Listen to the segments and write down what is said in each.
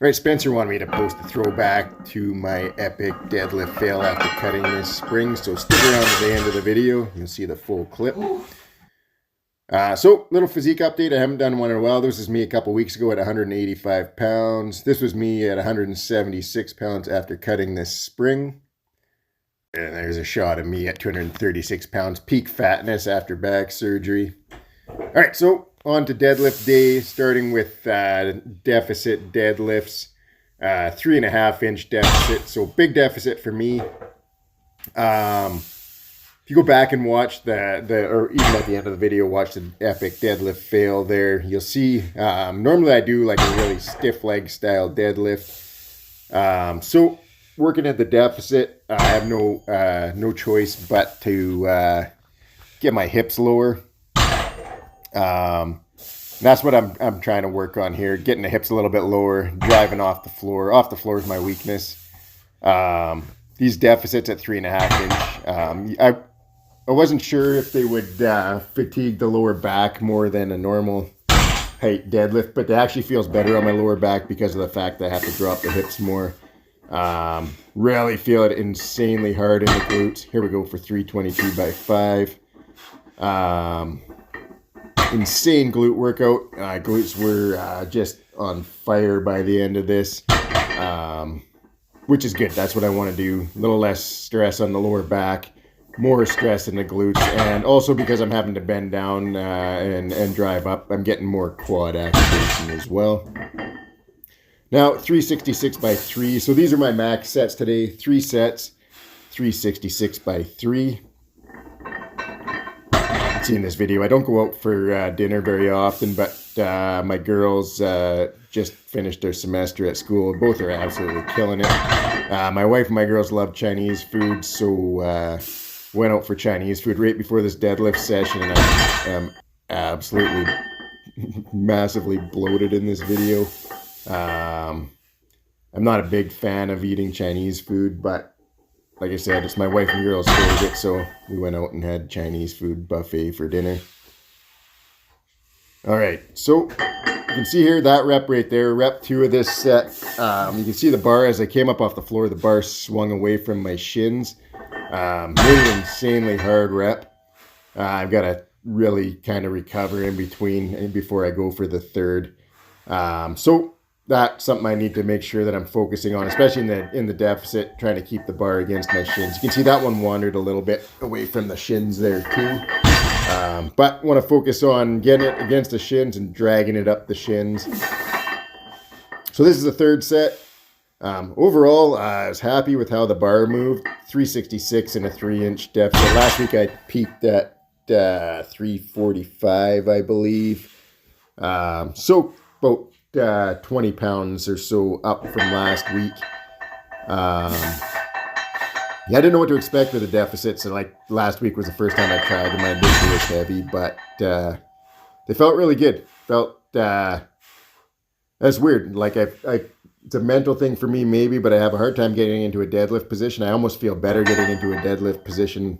All right, Spencer wanted me to post a throwback to my epic deadlift fail after cutting this spring, so stick around to the end of the video. You'll see the full clip. So, little physique update. I haven't done one in a while. This was me a couple weeks ago at 185 pounds. This was me at 176 pounds after cutting this spring. And there's a shot of me at 236 pounds, peak fatness after back surgery. All right, so on to deadlift day, starting with deficit deadlifts, 3.5-inch deficit. So big deficit for me. If you go back and watch or even at the end of the video, watch the epic deadlift fail there, you'll see, normally I do like a really stiff leg style deadlift. So working at the deficit, I have no choice but to get my hips lower. That's what I'm trying to work on here, getting the hips a little bit lower, driving off the floor. Off the floor is my weakness. These deficits at 3.5 inch, I wasn't sure if they would fatigue the lower back more than a normal height deadlift, but it actually feels better on my lower back because of the fact that I have to drop the hips more. Really feel it insanely hard in the glutes. Here we go for 322 by 5. Insane glute workout. Glutes were just on fire by the end of this, which is good. That's what I want to do. A little less stress on the lower back, more stress in the glutes, and also because I'm having to bend down and drive up, I'm getting more quad activation as well. Now, 366 by 3. So these are my max sets today. 3 sets, 366 by 3. In this video, I don't go out for dinner very often, but my girls just finished their semester at school. Both are absolutely killing it. My wife and my girls love Chinese food, so went out for Chinese food right before this deadlift session, and I am absolutely massively bloated in this video. I'm not a big fan of eating Chinese food, but like I said, it's my wife and girls' favorite, so we went out and had Chinese food buffet for dinner. All right, so you can see here that rep right there, rep 2 of this set. You can see the bar as I came up off the floor, the bar swung away from my shins. Really insanely hard rep. I've got to really kind of recover in between and before I go for the third. So that's something I need to make sure that I'm focusing on, especially in the deficit, trying to keep the bar against my shins. You can see that one wandered a little bit away from the shins there too. But want to focus on getting it against the shins and dragging it up the shins. So this is the third set. Overall, I was happy with how the bar moved. 366 in a 3-inch deficit. Last week I peaked at 345, I believe. So about 20 pounds or so up from last week. Yeah, I didn't know what to expect with the deficits. So like last week was the first time I tried them. I didn't do this heavy, but they felt really good. That's weird. Like it's a mental thing for me maybe, but I have a hard time getting into a deadlift position. I almost feel better getting into a deadlift position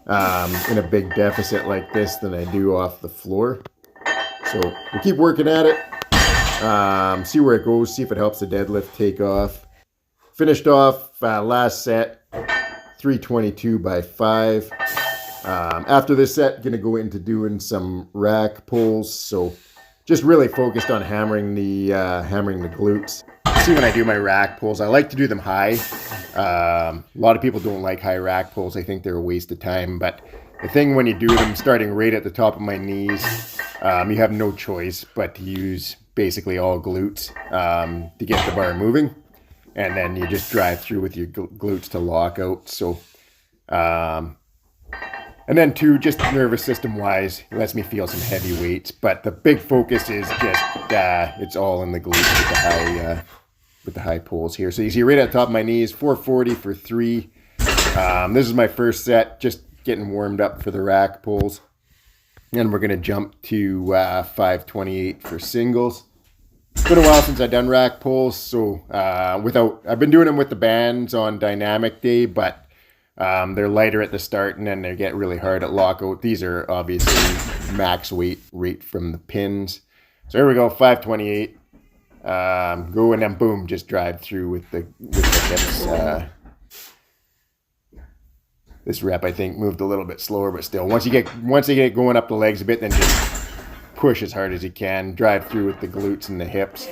in a big deficit like this than I do off the floor. So we'll keep working at it. See where it goes, see if it helps the deadlift take off. Finished off last set, 322 by 5. After this set, going to go into doing some rack pulls. So just really focused on hammering the glutes. See, when I do my rack pulls, I like to do them high. A lot of people don't like high rack pulls. I think they're a waste of time. But the thing when you do them, starting right at the top of my knees, you have no choice but to use basically all glutes to get the bar moving, and then you just drive through with your glutes to lock out. So and then too, just nervous system wise, it lets me feel some heavy weights, but the big focus is just it's all in the glutes with the high pulls here. So you see right at the top of my knees, 440 for 3. This is my first set, just getting warmed up for the rack pulls. And we're going to jump to 528 for singles. It's been a while since I've done rack pulls, so I've been doing them with the bands on dynamic day, but they're lighter at the start and then they get really hard at lockout. These are obviously max weight right from the pins. So here we go, 528. Go and then boom, just drive through with the hips. This rep, I think, moved a little bit slower, but still, once you get going up the legs a bit, then just push as hard as you can. Drive through with the glutes and the hips.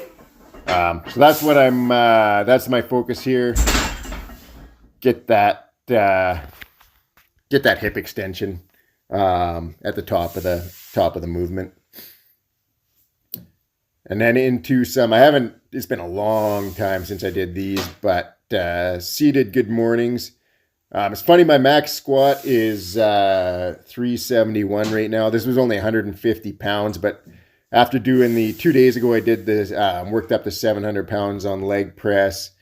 So that's what that's my focus here. Get that hip extension at the top of the movement. And then into some, it's been a long time since I did these, but seated good mornings. It's funny, my max squat is 371 right now. This was only 150 pounds, but after doing 2 days ago, I did this, worked up to 700 pounds on leg press,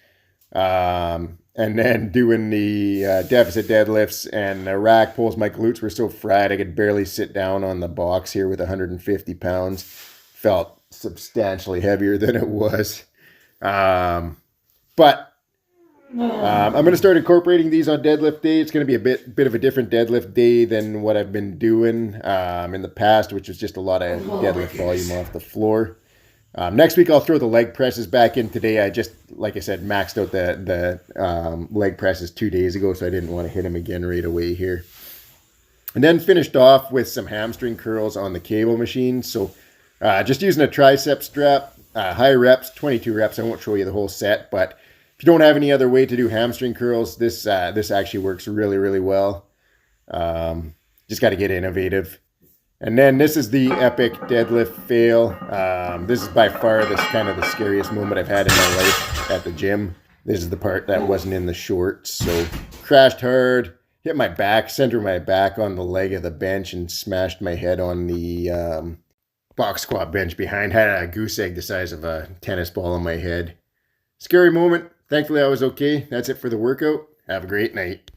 and then doing the deficit deadlifts and the rack pulls. My glutes were so fried, I could barely sit down on the box here with 150 pounds. Felt substantially heavier than it was. But I'm going to start incorporating these on deadlift day. It's going to be a bit of a different deadlift day than what I've been doing in the past, which was just a lot of deadlift volume off the floor. Next week, I'll throw the leg presses back in. Today, I just, like I said, maxed out the leg presses 2 days ago, so I didn't want to hit them again right away here. And then finished off with some hamstring curls on the cable machine. So just using a tricep strap, high reps, 22 reps. I won't show you the whole set, but if you don't have any other way to do hamstring curls, this actually works really, really well. Just got to get innovative. And then this is the epic deadlift fail. This is by far the scariest moment I've had in my life at the gym. This is the part that wasn't in the shorts. So crashed hard, hit my back, center of my back on the leg of the bench and smashed my head on the box squat bench behind. Had a goose egg the size of a tennis ball on my head. Scary moment. Thankfully, I was okay. That's it for the workout. Have a great night.